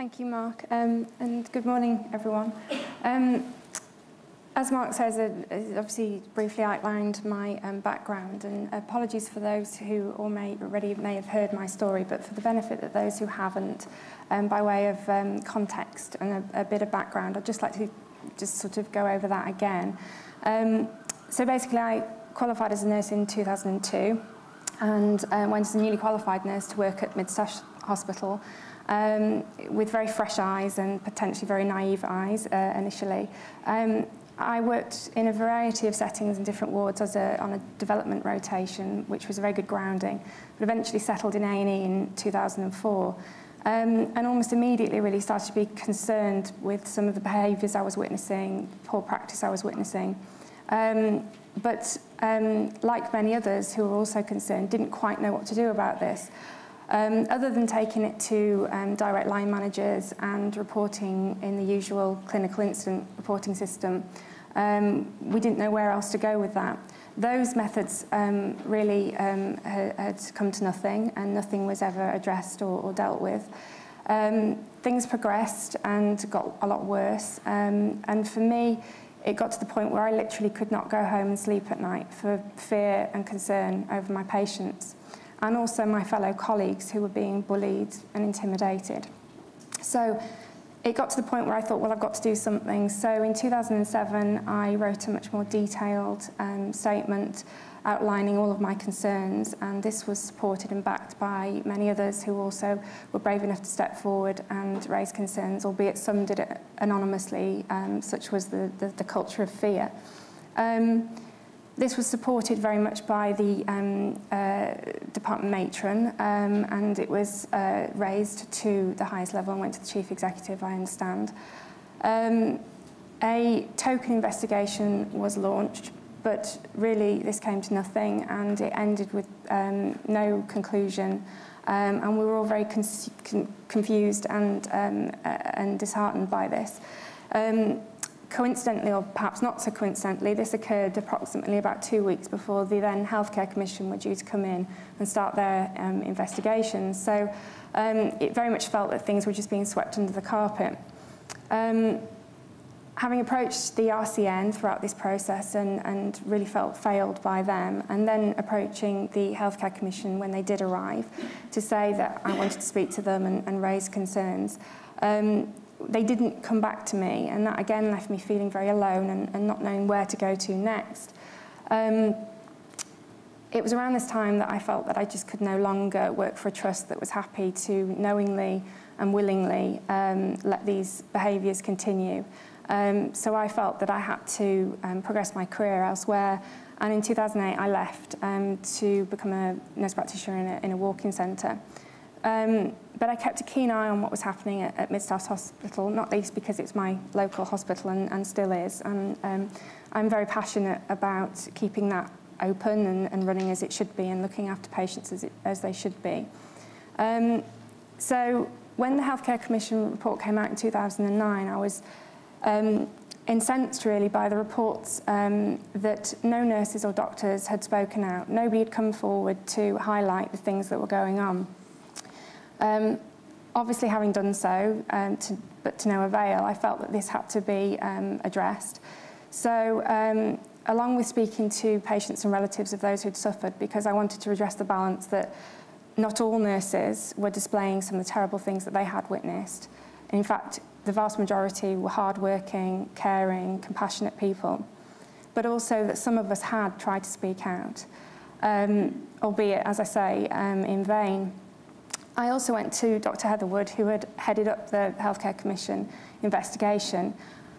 Thank you, Mark, and good morning, everyone. As Mark says, obviously briefly outlined my background, and apologies for those who already may have heard my story, but for the benefit of those who haven't, by way of context and a bit of background, I'd just like to just sort of go over that again. So basically, I qualified as a nurse in 2002 and went as a newly qualified nurse to work at Staffordshire Hospital with very fresh eyes and potentially very naive eyes initially. I worked in a variety of settings in different wards on a development rotation, which was a very good grounding, but eventually settled in A&E in 2004. And almost immediately really started to be concerned with some of the behaviours I was witnessing, poor practice I was witnessing. But like many others who were also concerned, didn't quite know what to do about this. Other than taking it to direct line managers and reporting in the usual clinical incident reporting system, we didn't know where else to go with that. Those methods really had come to nothing, and nothing was ever addressed or dealt with. Things progressed and got a lot worse, and for me, it got to the point where I literally could not go home and sleep at night for fear and concern over my patients, and also my fellow colleagues who were being bullied and intimidated. So it got to the point where I thought, well, I've got to do something. So in 2007, I wrote a much more detailed statement outlining all of my concerns, and this was supported and backed by many others who also were brave enough to step forward and raise concerns, albeit some did it anonymously, such was the culture of fear. This was supported very much by the department matron, and it was raised to the highest level and went to the chief executive, I understand. A token investigation was launched, but really this came to nothing, and it ended with no conclusion, and we were all very confused and disheartened by this. Coincidentally, or perhaps not so coincidentally, this occurred approximately about 2 weeks before the then Healthcare Commission were due to come in and start their investigations. So it very much felt that things were just being swept under the carpet. Having approached the RCN throughout this process and really felt failed by them, and then approaching the Healthcare Commission when they did arrive to say that I wanted to speak to them and raise concerns, they didn't come back to me, and that again left me feeling very alone and not knowing where to go to next. It was around this time that I felt that I just could no longer work for a trust that was happy to knowingly and willingly let these behaviours continue. So I felt that I had to progress my career elsewhere, and in 2008 I left to become a nurse practitioner in a walk-in centre. But I kept a keen eye on what was happening at Staffordshire Hospital, not least because it's my local hospital and still is. And I'm very passionate about keeping that open and running as it should be and looking after patients as they should be. So when the Healthcare Commission report came out in 2009, I was incensed really by the reports that no nurses or doctors had spoken out. Nobody had come forward to highlight the things that were going on. Obviously, having done so, but to no avail, I felt that this had to be addressed. So, along with speaking to patients and relatives of those who'd suffered, because I wanted to redress the balance that not all nurses were displaying some of the terrible things that they had witnessed. In fact, the vast majority were hard-working, caring, compassionate people, but also that some of us had tried to speak out, albeit, as I say, in vain. I also went to Dr. Heather Wood, who had headed up the Healthcare Commission investigation,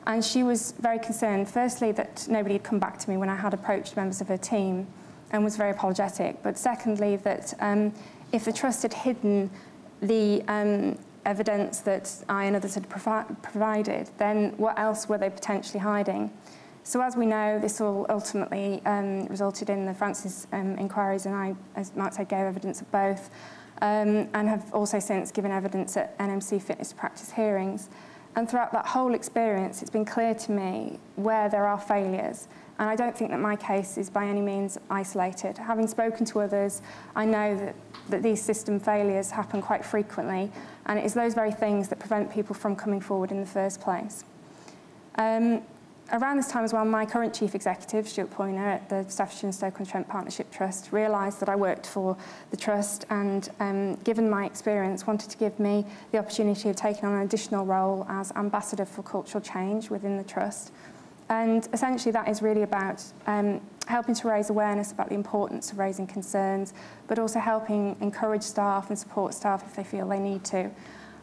and she was very concerned, firstly, that nobody had come back to me when I had approached members of her team and was very apologetic, but secondly, that if the trust had hidden the evidence that I and others had provided, then what else were they potentially hiding? So as we know, this all ultimately resulted in the Francis inquiries, and I, as Mark said, gave evidence of both. And have also since given evidence at NMC fitness practice hearings. And throughout that whole experience, it's been clear to me where there are failures And I don't think that my case is by any means isolated. Having spoken to others, I know that these system failures happen quite frequently, and it is those very things that prevent people from coming forward in the first place. Around this time as well, my current Chief Executive, Stuart Poyner at the Staffordshire and Stoke-On-Trent Partnership Trust, realised that I worked for the Trust and, given my experience, wanted to give me the opportunity of taking on an additional role as Ambassador for Cultural Change within the Trust. And essentially that is really about helping to raise awareness about the importance of raising concerns, but also helping encourage staff and support staff if they feel they need to.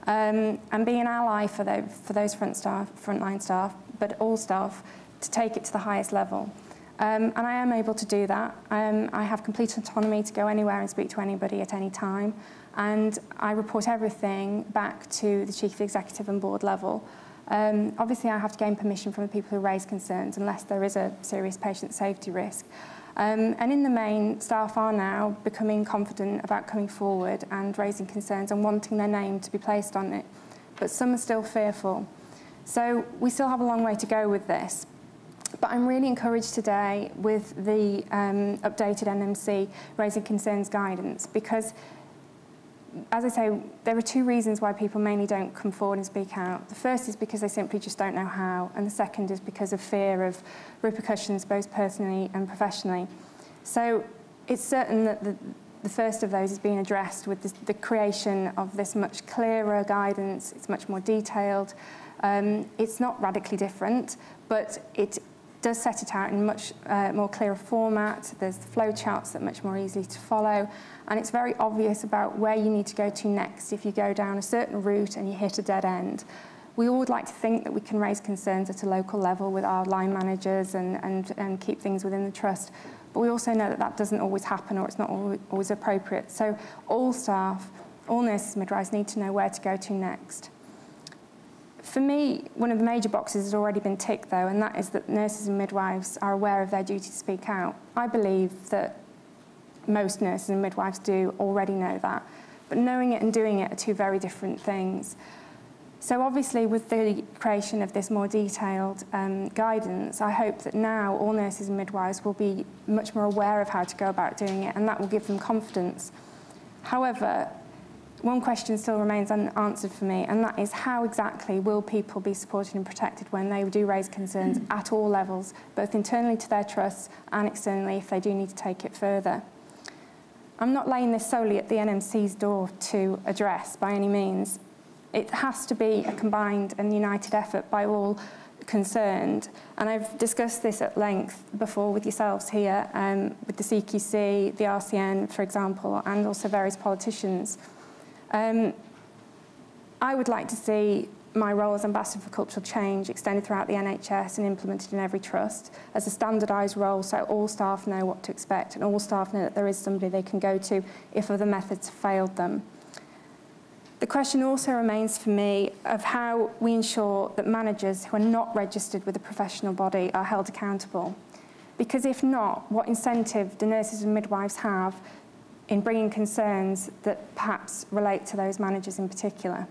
And being an ally for those frontline staff, but all staff, to take it to the highest level. And I am able to do that. I have complete autonomy to go anywhere and speak to anybody at any time. And I report everything back to the Chief Executive and board level. Obviously, I have to gain permission from the people who raise concerns unless there is a serious patient safety risk. And in the main, staff are now becoming confident about coming forward and raising concerns and wanting their name to be placed on it. But some are still fearful. So we still have a long way to go with this. But I'm really encouraged today with the updated NMC Raising Concerns guidance, because, as I say, there are two reasons why people mainly don't come forward and speak out. The first is because they simply just don't know how, and the second is because of fear of repercussions, both personally and professionally. So it's certain that the first of those is being addressed with the creation of this much clearer guidance. It's much more detailed. It's not radically different, but it does set it out in much more clearer format. There's flow charts that are much more easy to follow, and it's very obvious about where you need to go to next if you go down a certain route and you hit a dead end. We all would like to think that we can raise concerns at a local level with our line managers and keep things within the trust, but we also know that that doesn't always happen, or it's not always appropriate. So all staff, all nurses and midwives need to know where to go to next. For me, one of the major boxes has already been ticked, though, and that is that nurses and midwives are aware of their duty to speak out. I believe that most nurses and midwives do already know that, but knowing it and doing it are two very different things. So obviously, with the creation of this more detailed guidance, I hope that now all nurses and midwives will be much more aware of how to go about doing it, and that will give them confidence. However, one question still remains unanswered for me, and that is how exactly will people be supported and protected when they do raise concerns at all levels, both internally to their trusts and externally if they do need to take it further. I'm not laying this solely at the NMC's door to address by any means. It has to be a combined and united effort by all concerned, and I've discussed this at length before with yourselves here, with the CQC, the RCN, for example, and also various politicians. I would like to see my role as Ambassador for Cultural Change extended throughout the NHS and implemented in every trust as a standardised role, so all staff know what to expect and all staff know that there is somebody they can go to if other methods have failed them. The question also remains for me of how we ensure that managers who are not registered with a professional body are held accountable. Because if not, what incentive do nurses and midwives have in bringing concerns that perhaps relate to those managers in particular?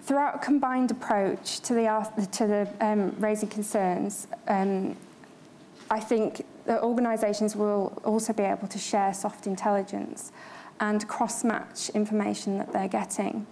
Throughout a combined approach to the raising concerns, I think that organisations will also be able to share soft intelligence and cross-match information that they're getting.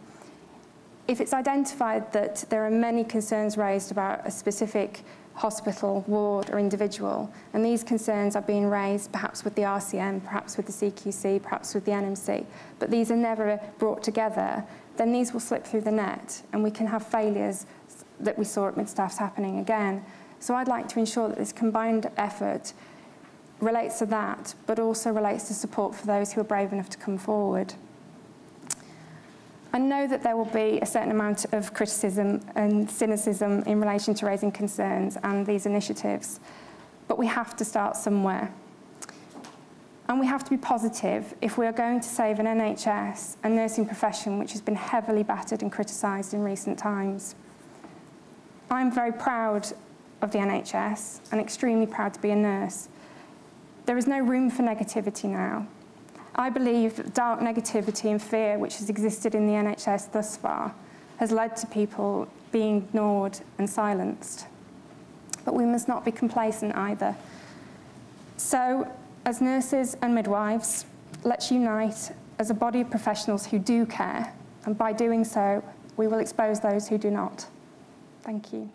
If it's identified that there are many concerns raised about a specific hospital, ward or individual, and these concerns are being raised perhaps with the RCN, perhaps with the CQC, perhaps with the NMC, but these are never brought together, then these will slip through the net and we can have failures that we saw at Midstaffs happening again. So I'd like to ensure that this combined effort relates to that, but also relates to support for those who are brave enough to come forward. I know that there will be a certain amount of criticism and cynicism in relation to raising concerns and these initiatives, but we have to start somewhere. And we have to be positive if we are going to save an NHS and nursing profession which has been heavily battered and criticised in recent times. I'm very proud of the NHS and extremely proud to be a nurse. There is no room for negativity now. I believe that dark negativity and fear which has existed in the NHS thus far has led to people being ignored and silenced. but we must not be complacent either. So, as nurses and midwives, let's unite as a body of professionals who do care, and by doing so, we will expose those who do not. Thank you.